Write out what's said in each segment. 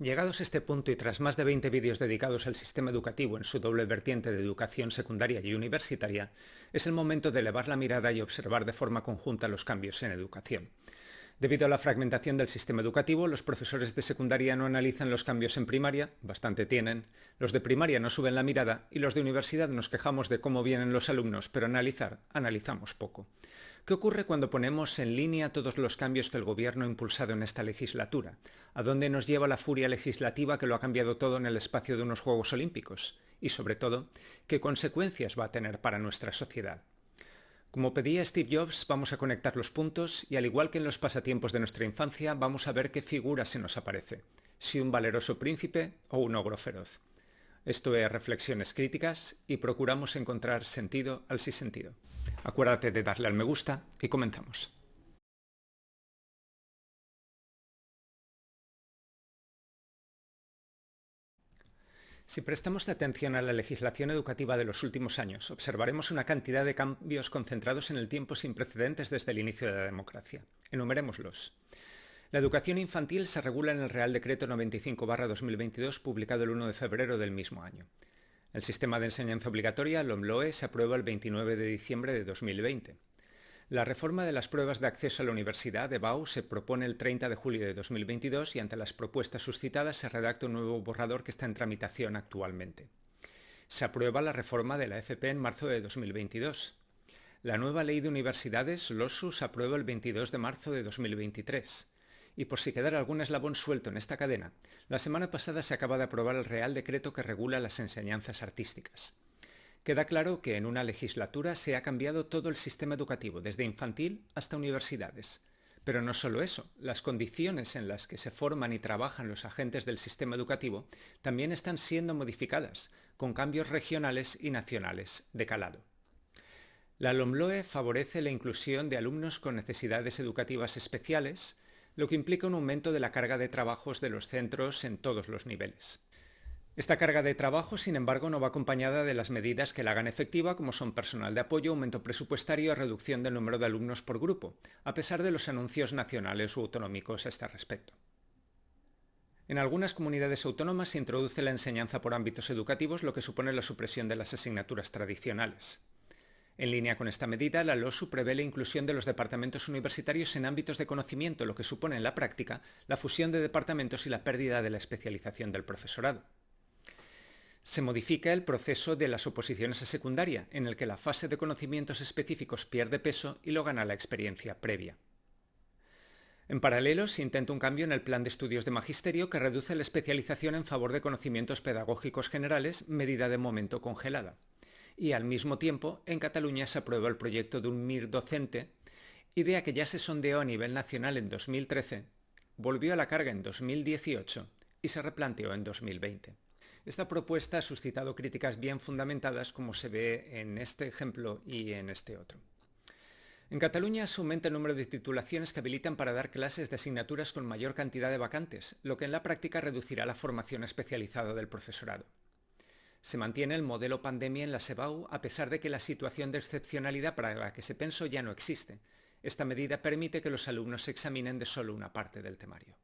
Llegados a este punto y tras más de 20 vídeos dedicados al sistema educativo en su doble vertiente de educación secundaria y universitaria, es el momento de elevar la mirada y observar de forma conjunta los cambios en educación. Debido a la fragmentación del sistema educativo, los profesores de secundaria no analizan los cambios en primaria, bastante tienen, los de primaria no suben la mirada y los de universidad nos quejamos de cómo vienen los alumnos, pero analizamos poco. ¿Qué ocurre cuando ponemos en línea todos los cambios que el Gobierno ha impulsado en esta legislatura? ¿A dónde nos lleva la furia legislativa que lo ha cambiado todo en el espacio de unos Juegos Olímpicos? Y sobre todo, ¿qué consecuencias va a tener para nuestra sociedad? Como pedía Steve Jobs, vamos a conectar los puntos y al igual que en los pasatiempos de nuestra infancia, vamos a ver qué figura se nos aparece, si un valeroso príncipe o un ogro feroz. Esto es Reflexiones Críticas y procuramos encontrar sentido al sinsentido. Acuérdate de darle al me gusta y comenzamos. Si prestamos atención a la legislación educativa de los últimos años, observaremos una cantidad de cambios concentrados en el tiempo sin precedentes desde el inicio de la democracia. Enumerémoslos. La educación infantil se regula en el Real Decreto 95/2022, publicado el 1 de febrero del mismo año. El sistema de enseñanza obligatoria, LOMLOE, se aprueba el 29 de diciembre de 2020. La reforma de las pruebas de acceso a la universidad, EBAU, se propone el 30 de julio de 2022 y ante las propuestas suscitadas se redacta un nuevo borrador que está en tramitación actualmente. Se aprueba la reforma de la FP en marzo de 2022. La nueva ley de universidades, LOSU, se aprueba el 22 de marzo de 2023. Y por si quedara algún eslabón suelto en esta cadena, la semana pasada se acaba de aprobar el Real Decreto que regula las enseñanzas artísticas. Queda claro que en una legislatura se ha cambiado todo el sistema educativo, desde infantil hasta universidades. Pero no solo eso, las condiciones en las que se forman y trabajan los agentes del sistema educativo también están siendo modificadas, con cambios regionales y nacionales de calado. La LOMLOE favorece la inclusión de alumnos con necesidades educativas especiales, lo que implica un aumento de la carga de trabajos de los centros en todos los niveles. Esta carga de trabajo, sin embargo, no va acompañada de las medidas que la hagan efectiva, como son personal de apoyo, aumento presupuestario y reducción del número de alumnos por grupo, a pesar de los anuncios nacionales u autonómicos a este respecto. En algunas comunidades autónomas se introduce la enseñanza por ámbitos educativos, lo que supone la supresión de las asignaturas tradicionales. En línea con esta medida, la LOSU prevé la inclusión de los departamentos universitarios en ámbitos de conocimiento, lo que supone en la práctica la fusión de departamentos y la pérdida de la especialización del profesorado. Se modifica el proceso de las oposiciones a secundaria, en el que la fase de conocimientos específicos pierde peso y lo gana la experiencia previa. En paralelo, se intenta un cambio en el plan de estudios de magisterio que reduce la especialización en favor de conocimientos pedagógicos generales, medida de momento congelada. Y al mismo tiempo, en Cataluña se aprueba el proyecto de un MIR docente, idea que ya se sondeó a nivel nacional en 2013, volvió a la carga en 2018 y se replanteó en 2020. Esta propuesta ha suscitado críticas bien fundamentadas, como se ve en este ejemplo y en este otro. En Cataluña se aumenta el número de titulaciones que habilitan para dar clases de asignaturas con mayor cantidad de vacantes, lo que en la práctica reducirá la formación especializada del profesorado. Se mantiene el modelo pandemia en la EBAU a pesar de que la situación de excepcionalidad para la que se pensó ya no existe. Esta medida permite que los alumnos se examinen de solo una parte del temario.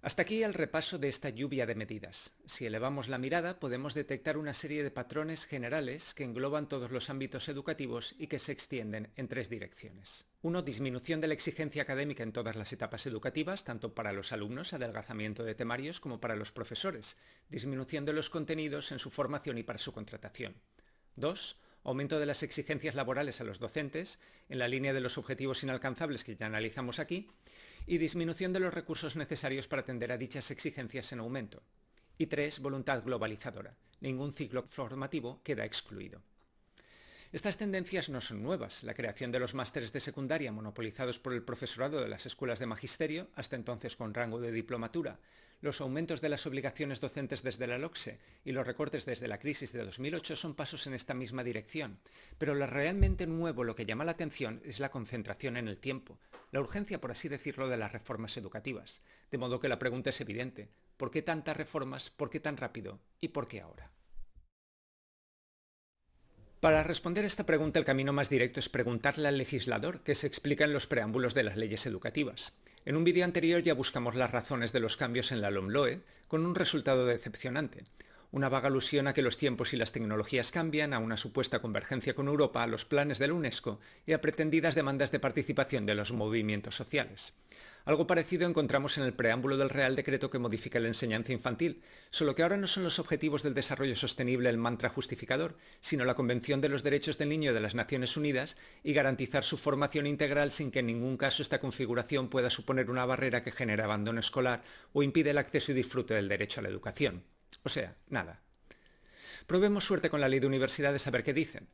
Hasta aquí el repaso de esta lluvia de medidas. Si elevamos la mirada, podemos detectar una serie de patrones generales que engloban todos los ámbitos educativos y que se extienden en tres direcciones. 1. Disminución de la exigencia académica en todas las etapas educativas, tanto para los alumnos, adelgazamiento de temarios, como para los profesores, disminución de los contenidos en su formación y para su contratación. 2. Aumento de las exigencias laborales a los docentes, en la línea de los objetivos inalcanzables que ya analizamos aquí, y disminución de los recursos necesarios para atender a dichas exigencias en aumento. Y 3. Voluntad globalizadora. Ningún ciclo formativo queda excluido. Estas tendencias no son nuevas. La creación de los másteres de secundaria monopolizados por el profesorado de las escuelas de magisterio, hasta entonces con rango de diplomatura, los aumentos de las obligaciones docentes desde la LOCSE y los recortes desde la crisis de 2008 son pasos en esta misma dirección. Pero lo realmente nuevo, lo que llama la atención, es la concentración en el tiempo, la urgencia, por así decirlo, de las reformas educativas. De modo que la pregunta es evidente. ¿Por qué tantas reformas? ¿Por qué tan rápido? ¿Y por qué ahora? Para responder a esta pregunta, el camino más directo es preguntarle al legislador qué se explica en los preámbulos de las leyes educativas. En un vídeo anterior ya buscamos las razones de los cambios en la LOMLOE, con un resultado decepcionante. Una vaga alusión a que los tiempos y las tecnologías cambian, a una supuesta convergencia con Europa, a los planes de la UNESCO y a pretendidas demandas de participación de los movimientos sociales. Algo parecido encontramos en el preámbulo del Real Decreto que modifica la enseñanza infantil, solo que ahora no son los objetivos del desarrollo sostenible el mantra justificador, sino la Convención de los Derechos del Niño de las Naciones Unidas y garantizar su formación integral sin que en ningún caso esta configuración pueda suponer una barrera que genere abandono escolar o impide el acceso y disfrute del derecho a la educación. O sea, nada. Probemos suerte con la ley de universidades a ver qué dicen.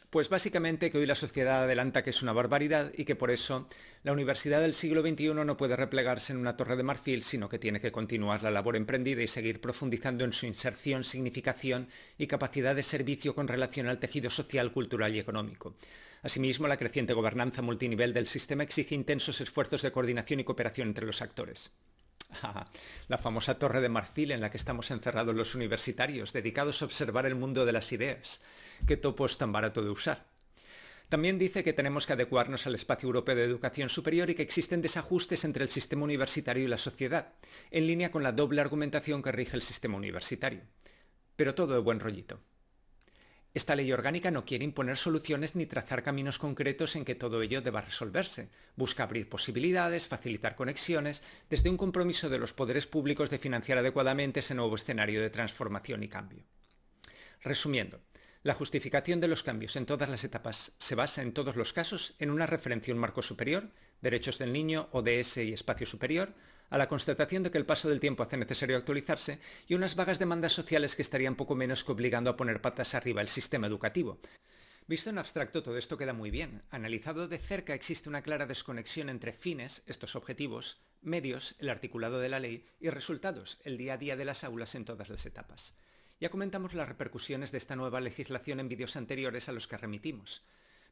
Pues básicamente que hoy la sociedad adelanta que es una barbaridad y que por eso la universidad del siglo XXI no puede replegarse en una torre de marfil, sino que tiene que continuar la labor emprendida y seguir profundizando en su inserción, significación y capacidad de servicio con relación al tejido social, cultural y económico. Asimismo, la creciente gobernanza multinivel del sistema exige intensos esfuerzos de coordinación y cooperación entre los actores. La famosa torre de marfil en la que estamos encerrados los universitarios, dedicados a observar el mundo de las ideas. Qué topo es tan barato de usar. También dice que tenemos que adecuarnos al espacio europeo de educación superior y que existen desajustes entre el sistema universitario y la sociedad, en línea con la doble argumentación que rige el sistema universitario. Pero todo de buen rollito. Esta ley orgánica no quiere imponer soluciones ni trazar caminos concretos en que todo ello deba resolverse. Busca abrir posibilidades, facilitar conexiones, desde un compromiso de los poderes públicos de financiar adecuadamente ese nuevo escenario de transformación y cambio. Resumiendo, la justificación de los cambios en todas las etapas se basa en todos los casos en una referencia a un marco superior, derechos del niño, ODS y espacio superior, a la constatación de que el paso del tiempo hace necesario actualizarse y unas vagas demandas sociales que estarían poco menos que obligando a poner patas arriba el sistema educativo. Visto en abstracto todo esto queda muy bien. Analizado de cerca existe una clara desconexión entre fines, estos objetivos, medios, el articulado de la ley, y resultados, el día a día de las aulas en todas las etapas. Ya comentamos las repercusiones de esta nueva legislación en vídeos anteriores a los que remitimos.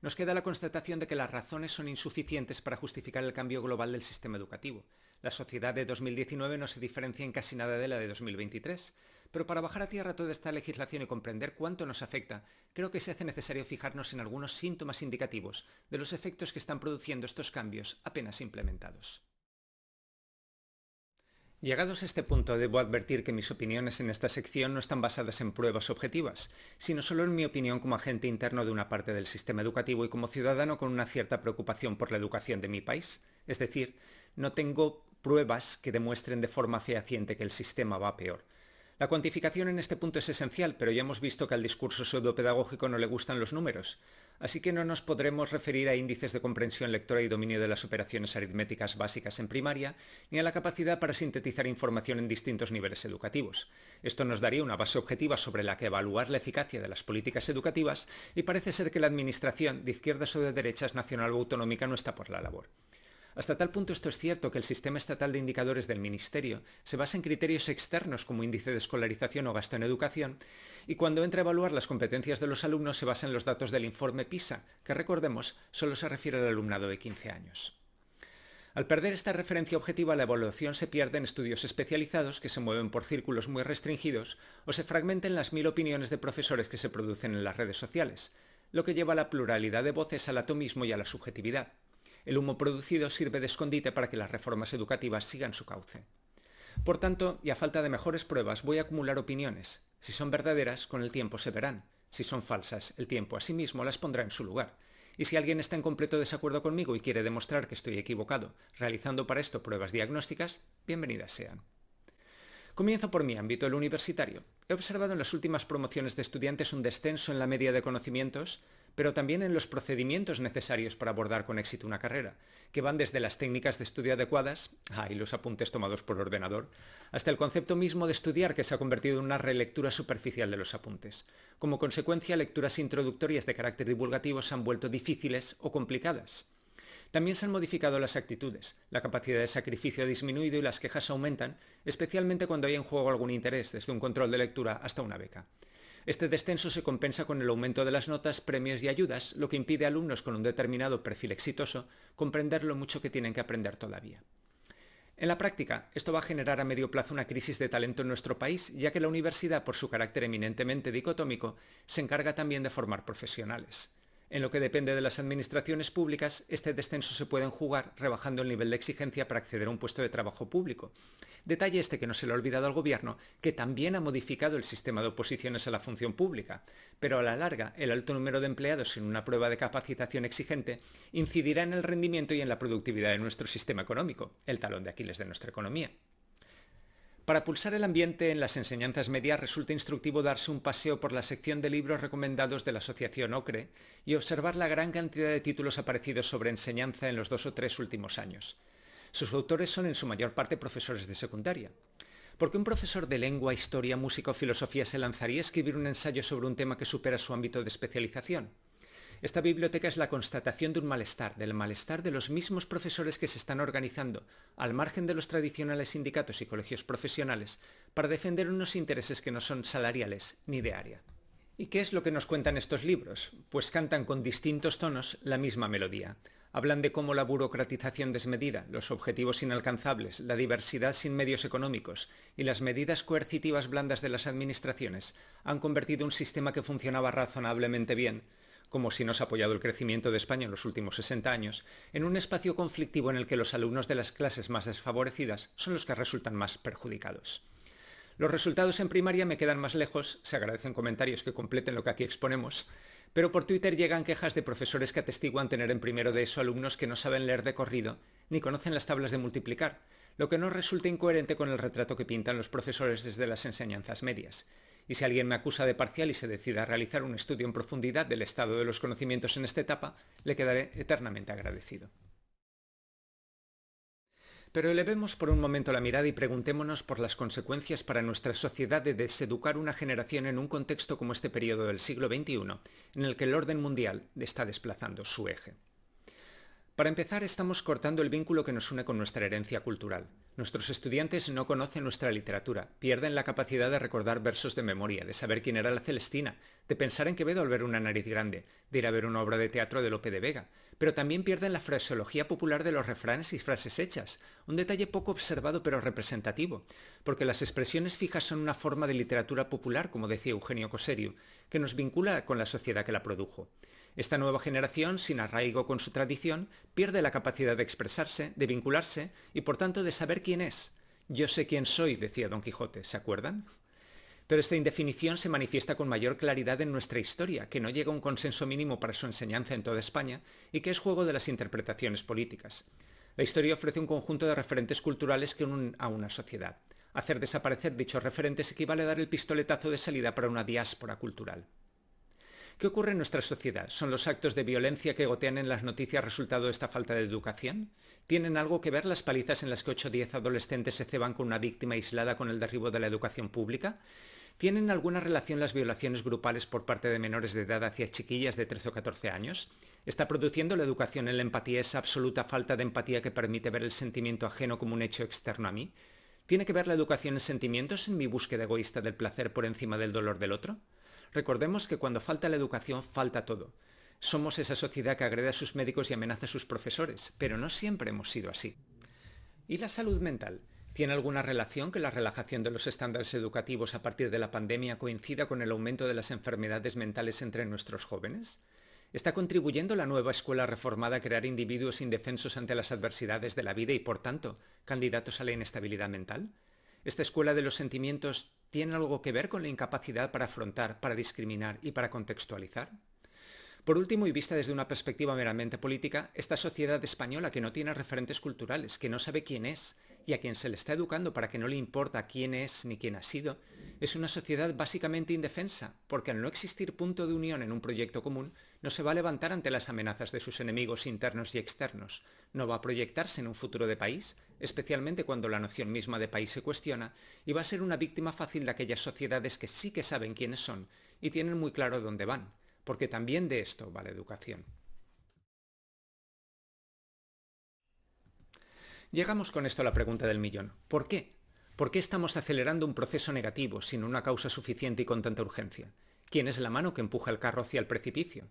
Nos queda la constatación de que las razones son insuficientes para justificar el cambio global del sistema educativo. La sociedad de 2019 no se diferencia en casi nada de la de 2023, pero para bajar a tierra toda esta legislación y comprender cuánto nos afecta, creo que se hace necesario fijarnos en algunos síntomas indicativos de los efectos que están produciendo estos cambios apenas implementados. Llegados a este punto, debo advertir que mis opiniones en esta sección no están basadas en pruebas objetivas, sino solo en mi opinión como agente interno de una parte del sistema educativo y como ciudadano con una cierta preocupación por la educación de mi país. Es decir, no tengo pruebas que demuestren de forma fehaciente que el sistema va peor. La cuantificación en este punto es esencial, pero ya hemos visto que al discurso pseudopedagógico no le gustan los números, así que no nos podremos referir a índices de comprensión lectora y dominio de las operaciones aritméticas básicas en primaria, ni a la capacidad para sintetizar información en distintos niveles educativos. Esto nos daría una base objetiva sobre la que evaluar la eficacia de las políticas educativas y parece ser que la administración, de izquierdas o de derechas, nacional o autonómica, no está por la labor. Hasta tal punto esto es cierto que el sistema estatal de indicadores del Ministerio se basa en criterios externos como índice de escolarización o gasto en educación, y cuando entra a evaluar las competencias de los alumnos se basa en los datos del informe PISA, que recordemos solo se refiere al alumnado de 15 años. Al perder esta referencia objetiva, la evaluación se pierde en estudios especializados que se mueven por círculos muy restringidos o se fragmenta en las 1000 opiniones de profesores que se producen en las redes sociales, lo que lleva a la pluralidad de voces, al atomismo y a la subjetividad. El humo producido sirve de escondite para que las reformas educativas sigan su cauce. Por tanto, y a falta de mejores pruebas, voy a acumular opiniones. Si son verdaderas, con el tiempo se verán. Si son falsas, el tiempo asimismo las pondrá en su lugar. Y si alguien está en completo desacuerdo conmigo y quiere demostrar que estoy equivocado, realizando para esto pruebas diagnósticas, bienvenidas sean. Comienzo por mi ámbito, el universitario. He observado en las últimas promociones de estudiantes un descenso en la media de conocimientos, pero también en los procedimientos necesarios para abordar con éxito una carrera, que van desde las técnicas de estudio adecuadas, y los apuntes tomados por ordenador, hasta el concepto mismo de estudiar, que se ha convertido en una relectura superficial de los apuntes. Como consecuencia, lecturas introductorias de carácter divulgativo se han vuelto difíciles o complicadas. También se han modificado las actitudes, la capacidad de sacrificio ha disminuido y las quejas aumentan, especialmente cuando hay en juego algún interés, desde un control de lectura hasta una beca. Este descenso se compensa con el aumento de las notas, premios y ayudas, lo que impide a alumnos con un determinado perfil exitoso comprender lo mucho que tienen que aprender todavía. En la práctica, esto va a generar a medio plazo una crisis de talento en nuestro país, ya que la universidad, por su carácter eminentemente dicotómico, se encarga también de formar profesionales. En lo que depende de las administraciones públicas, este descenso se puede enjugar rebajando el nivel de exigencia para acceder a un puesto de trabajo público. Detalle este que no se le ha olvidado al Gobierno, que también ha modificado el sistema de oposiciones a la función pública, pero a la larga el alto número de empleados sin una prueba de capacitación exigente incidirá en el rendimiento y en la productividad de nuestro sistema económico, el talón de Aquiles de nuestra economía. Para pulsar el ambiente en las enseñanzas medias resulta instructivo darse un paseo por la sección de libros recomendados de la Asociación OCRE y observar la gran cantidad de títulos aparecidos sobre enseñanza en los 2 o 3 últimos años. Sus autores son en su mayor parte profesores de secundaria. ¿Por qué un profesor de lengua, historia, música o filosofía se lanzaría a escribir un ensayo sobre un tema que supera su ámbito de especialización? Esta biblioteca es la constatación de un malestar, del malestar de los mismos profesores que se están organizando, al margen de los tradicionales sindicatos y colegios profesionales, para defender unos intereses que no son salariales ni de área. ¿Y qué es lo que nos cuentan estos libros? Pues cantan con distintos tonos la misma melodía. Hablan de cómo la burocratización desmedida, los objetivos inalcanzables, la diversidad sin medios económicos y las medidas coercitivas blandas de las administraciones han convertido un sistema que funcionaba razonablemente bien, como si nos ha apoyado el crecimiento de España en los últimos 60 años, en un espacio conflictivo en el que los alumnos de las clases más desfavorecidas son los que resultan más perjudicados. Los resultados en primaria me quedan más lejos, se agradecen comentarios que completen lo que aquí exponemos, pero por Twitter llegan quejas de profesores que atestiguan tener en primero de ESO alumnos que no saben leer de corrido ni conocen las tablas de multiplicar, lo que no resulta incoherente con el retrato que pintan los profesores desde las enseñanzas medias. Y si alguien me acusa de parcial y se decide a realizar un estudio en profundidad del estado de los conocimientos en esta etapa, le quedaré eternamente agradecido. Pero elevemos por un momento la mirada y preguntémonos por las consecuencias para nuestra sociedad de deseducar una generación en un contexto como este periodo del siglo XXI, en el que el orden mundial está desplazando su eje. Para empezar, estamos cortando el vínculo que nos une con nuestra herencia cultural. Nuestros estudiantes no conocen nuestra literatura, pierden la capacidad de recordar versos de memoria, de saber quién era la Celestina, de pensar en Quevedo al ver una nariz grande, de ir a ver una obra de teatro de Lope de Vega, pero también pierden la fraseología popular de los refranes y frases hechas, un detalle poco observado pero representativo, porque las expresiones fijas son una forma de literatura popular, como decía Eugenio Coseriu, que nos vincula con la sociedad que la produjo. Esta nueva generación, sin arraigo con su tradición, pierde la capacidad de expresarse, de vincularse y por tanto de saber quién es. Yo sé quién soy, decía Don Quijote, ¿se acuerdan? Pero esta indefinición se manifiesta con mayor claridad en nuestra historia, que no llega a un consenso mínimo para su enseñanza en toda España y que es juego de las interpretaciones políticas. La historia ofrece un conjunto de referentes culturales que unen a una sociedad. Hacer desaparecer dichos referentes equivale a dar el pistoletazo de salida para una diáspora cultural. ¿Qué ocurre en nuestra sociedad? ¿Son los actos de violencia que gotean en las noticias resultado de esta falta de educación? ¿Tienen algo que ver las palizas en las que 8 o 10 adolescentes se ceban con una víctima aislada con el derribo de la educación pública? ¿Tienen alguna relación las violaciones grupales por parte de menores de edad hacia chiquillas de 13 o 14 años? ¿Está produciendo la educación en la empatía esa absoluta falta de empatía que permite ver el sentimiento ajeno como un hecho externo a mí? ¿Tiene que ver la educación en sentimientos en mi búsqueda egoísta del placer por encima del dolor del otro? Recordemos que cuando falta la educación, falta todo. Somos esa sociedad que agrede a sus médicos y amenaza a sus profesores, pero no siempre hemos sido así. ¿Y la salud mental? ¿Tiene alguna relación que la relajación de los estándares educativos a partir de la pandemia coincida con el aumento de las enfermedades mentales entre nuestros jóvenes? ¿Está contribuyendo la nueva escuela reformada a crear individuos indefensos ante las adversidades de la vida y, por tanto, candidatos a la inestabilidad mental? ¿Esta escuela de los sentimientos tiene algo que ver con la incapacidad para afrontar, para discriminar y para contextualizar? Por último, y vista desde una perspectiva meramente política, esta sociedad española que no tiene referentes culturales, que no sabe quién es y a quien se le está educando para que no le importa quién es ni quién ha sido, es una sociedad básicamente indefensa, porque al no existir punto de unión en un proyecto común, no se va a levantar ante las amenazas de sus enemigos internos y externos, no va a proyectarse en un futuro de país, especialmente cuando la noción misma de país se cuestiona, y va a ser una víctima fácil de aquellas sociedades que sí que saben quiénes son y tienen muy claro dónde van, porque también de esto va la educación. Llegamos con esto a la pregunta del millón. ¿Por qué? ¿Por qué estamos acelerando un proceso negativo sin una causa suficiente y con tanta urgencia? ¿Quién es la mano que empuja el carro hacia el precipicio?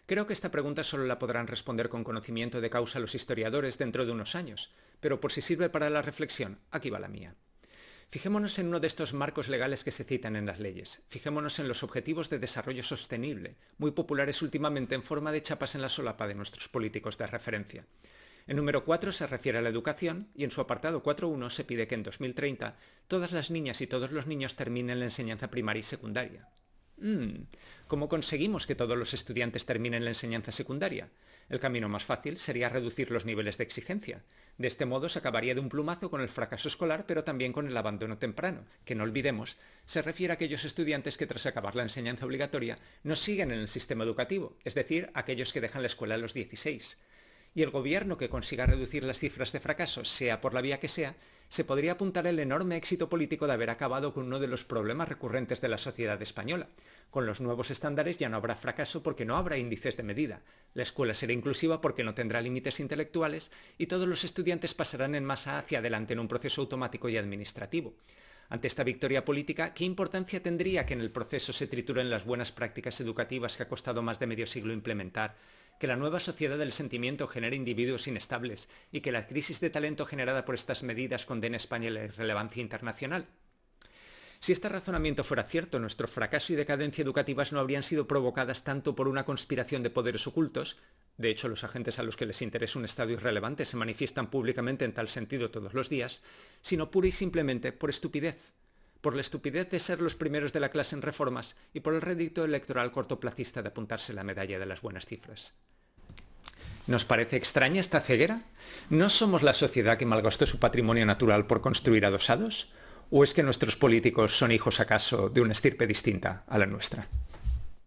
Creo que esta pregunta solo la podrán responder con conocimiento de causa los historiadores dentro de unos años, pero por si sirve para la reflexión, aquí va la mía. Fijémonos en uno de estos marcos legales que se citan en las leyes. Fijémonos en los Objetivos de Desarrollo Sostenible, muy populares últimamente en forma de chapas en la solapa de nuestros políticos de referencia. El número 4 se refiere a la educación y en su apartado 4.1 se pide que en 2030 todas las niñas y todos los niños terminen la enseñanza primaria y secundaria. ¿Cómo conseguimos que todos los estudiantes terminen la enseñanza secundaria? El camino más fácil sería reducir los niveles de exigencia. De este modo se acabaría de un plumazo con el fracaso escolar, pero también con el abandono temprano, que no olvidemos, se refiere a aquellos estudiantes que tras acabar la enseñanza obligatoria no siguen en el sistema educativo, es decir, aquellos que dejan la escuela a los 16. Y el gobierno que consiga reducir las cifras de fracaso, sea por la vía que sea, se podría apuntar el enorme éxito político de haber acabado con uno de los problemas recurrentes de la sociedad española. Con los nuevos estándares ya no habrá fracaso porque no habrá índices de medida. La escuela será inclusiva porque no tendrá límites intelectuales y todos los estudiantes pasarán en masa hacia adelante en un proceso automático y administrativo. Ante esta victoria política, ¿qué importancia tendría que en el proceso se trituren las buenas prácticas educativas que ha costado más de medio siglo implementar, que la nueva sociedad del sentimiento genere individuos inestables y que la crisis de talento generada por estas medidas condene a España a la irrelevancia internacional? Si este razonamiento fuera cierto, nuestro fracaso y decadencia educativas no habrían sido provocadas tanto por una conspiración de poderes ocultos. De hecho, los agentes a los que les interesa un Estado irrelevante se manifiestan públicamente en tal sentido todos los días, sino pura y simplemente por estupidez. Por la estupidez de ser los primeros de la clase en reformas y por el rédito electoral cortoplacista de apuntarse la medalla de las buenas cifras. ¿Nos parece extraña esta ceguera? ¿No somos la sociedad que malgastó su patrimonio natural por construir adosados? ¿O es que nuestros políticos son hijos acaso de una estirpe distinta a la nuestra?